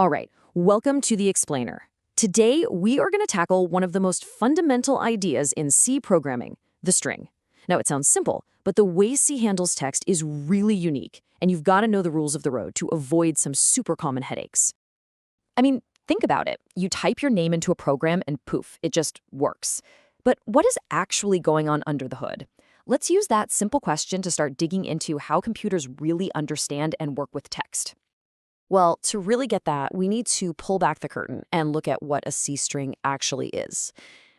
All right, welcome to the Explainer. Today, we are going to tackle one of the most fundamental ideas in C programming, the string. Now, it sounds simple, but the way C handles text is really unique, and you've got to know the rules of the road to avoid some super common headaches. I mean, think about it. You type your name into a program and poof, it just works. But what is actually going on under the hood? Let's use that simple question to start digging into how computers really understand and work with text. Well, to really get that, we need to pull back the curtain and look at what a C string actually is.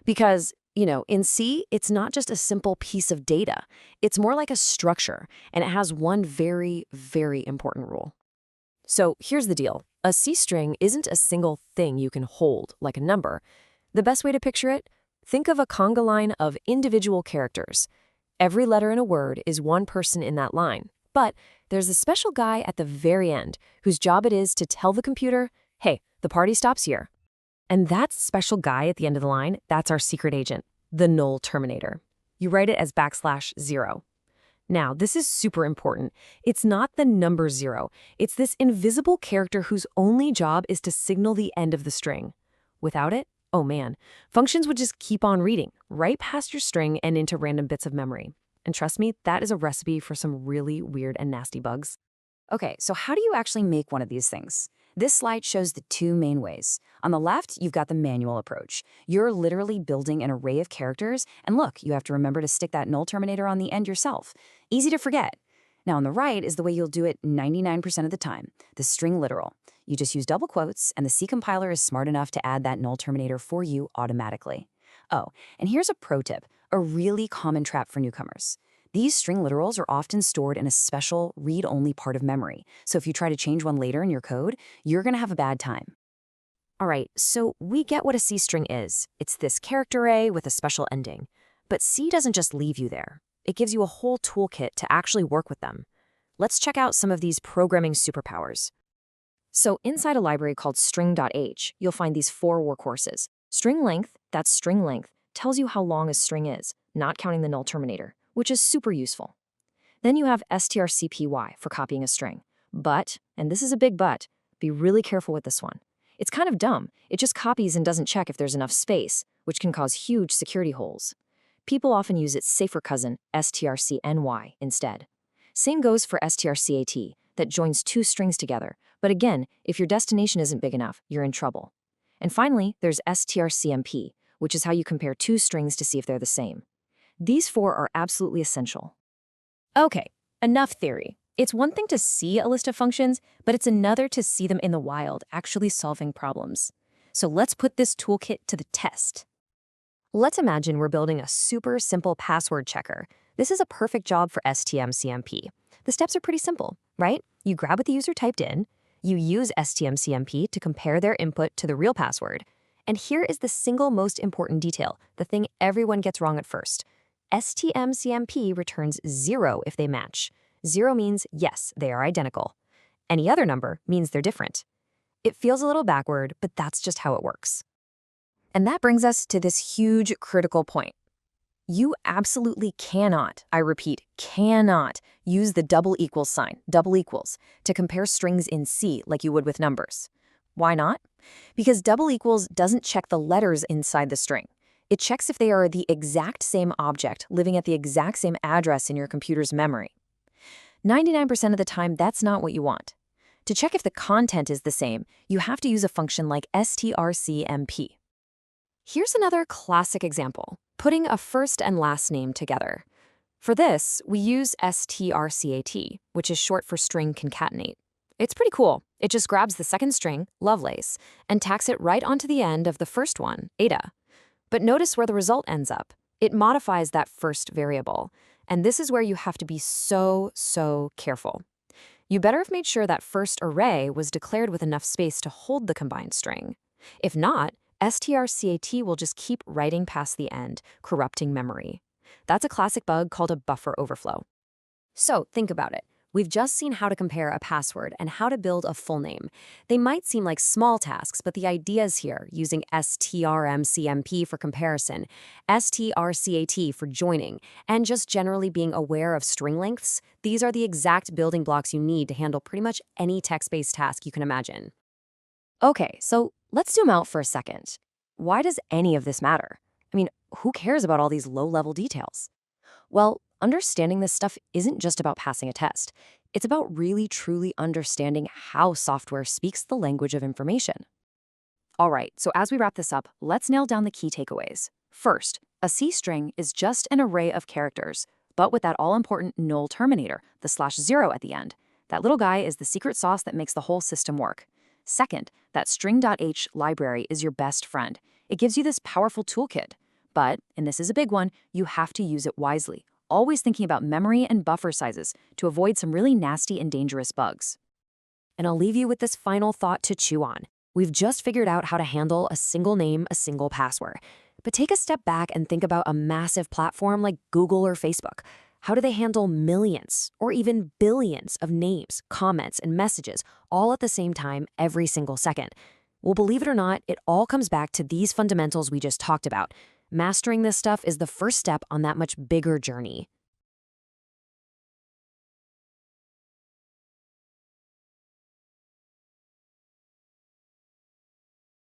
Because, in C, it's not just a simple piece of data. It's more like a structure, and it has one very, very important rule. So here's the deal. A C string isn't a single thing you can hold, like a number. The best way to picture it? Think of a conga line of individual characters. Every letter in a word is one person in that line. But there's a special guy at the very end whose job it is to tell the computer, hey, the party stops here. And that special guy at the end of the line, that's our secret agent, the null terminator. You write it as \0. Now, this is super important. It's not the number 0. It's this invisible character whose only job is to signal the end of the string. Without it, oh man, functions would just keep on reading, right past your string and into random bits of memory. And trust me, that is a recipe for some really weird and nasty bugs. Okay, so how do you actually make one of these things? This slide shows the two main ways. On the left, you've got the manual approach. You're literally building an array of characters, and look, you have to remember to stick that null terminator on the end yourself. Easy to forget. Now on the right is the way you'll do it 99% of the time, the string literal. You just use double quotes, and the C compiler is smart enough to add that null terminator for you automatically. Oh, and here's a pro tip, a really common trap for newcomers. These string literals are often stored in a special read-only part of memory, so if you try to change one later in your code, you're going to have a bad time. All right, so we get what a C string is. It's this character array with a special ending. But C doesn't just leave you there. It gives you a whole toolkit to actually work with them. Let's check out some of these programming superpowers. So inside a library called string.h, you'll find these 4 workhorses. String length, that's string length, tells you how long a string is, not counting the null terminator, which is super useful. Then you have strcpy for copying a string. But, and this is a big but, be really careful with this one. It's kind of dumb. It just copies and doesn't check if there's enough space, which can cause huge security holes. People often use its safer cousin, strcny, instead. Same goes for strcat, that joins 2 strings together. But again, if your destination isn't big enough, you're in trouble. And finally, there's strcmp, which is how you compare 2 strings to see if they're the same. These 4 are absolutely essential. Okay, enough theory. It's one thing to see a list of functions, but it's another to see them in the wild, actually solving problems. So let's put this toolkit to the test. Let's imagine we're building a super simple password checker. This is a perfect job for strcmp. The steps are pretty simple, right? You grab what the user typed in, you use strcmp to compare their input to the real password. And here is the single most important detail, the thing everyone gets wrong at first. strcmp returns 0 if they match. 0 means, yes, they are identical. Any other number means they're different. It feels a little backward, but that's just how it works. And that brings us to this huge critical point. You absolutely cannot, I repeat, cannot use the double equals sign, double equals, to compare strings in C like you would with numbers. Why not? Because double equals doesn't check the letters inside the string. It checks if they are the exact same object living at the exact same address in your computer's memory. 99% of the time, that's not what you want. To check if the content is the same, you have to use a function like strcmp. Here's another classic example, putting a first and last name together. For this, we use strcat, which is short for string concatenate. It's pretty cool. It just grabs the second string, Lovelace, and tacks it right onto the end of the first one, Ada. But notice where the result ends up. It modifies that first variable. And this is where you have to be so careful. You better have made sure that first array was declared with enough space to hold the combined string. If not, strcat will just keep writing past the end, corrupting memory. That's a classic bug called a buffer overflow. So think about it. We've just seen how to compare a password and how to build a full name. They might seem like small tasks, but the ideas here, using strcmp for comparison, strcat for joining, and just generally being aware of string lengths, these are the exact building blocks you need to handle pretty much any text-based task you can imagine. Okay, so let's zoom out for a second. Why does any of this matter? I mean, who cares about all these low-level details? Well, understanding this stuff isn't just about passing a test. It's about really, truly understanding how software speaks the language of information. All right, so as we wrap this up, let's nail down the key takeaways. First, a C string is just an array of characters, but with that all-important null terminator, the /0 at the end. That little guy is the secret sauce that makes the whole system work. Second, that string.h library is your best friend. It gives you this powerful toolkit. But, and this is a big one, you have to use it wisely, always thinking about memory and buffer sizes to avoid some really nasty and dangerous bugs. And I'll leave you with this final thought to chew on. We've just figured out how to handle a single name, a single password. But take a step back and think about a massive platform like Google or Facebook. How do they handle millions or even billions of names, comments, and messages all at the same time every single second? Well, believe it or not, it all comes back to these fundamentals we just talked about. Mastering this stuff is the first step on that much bigger journey.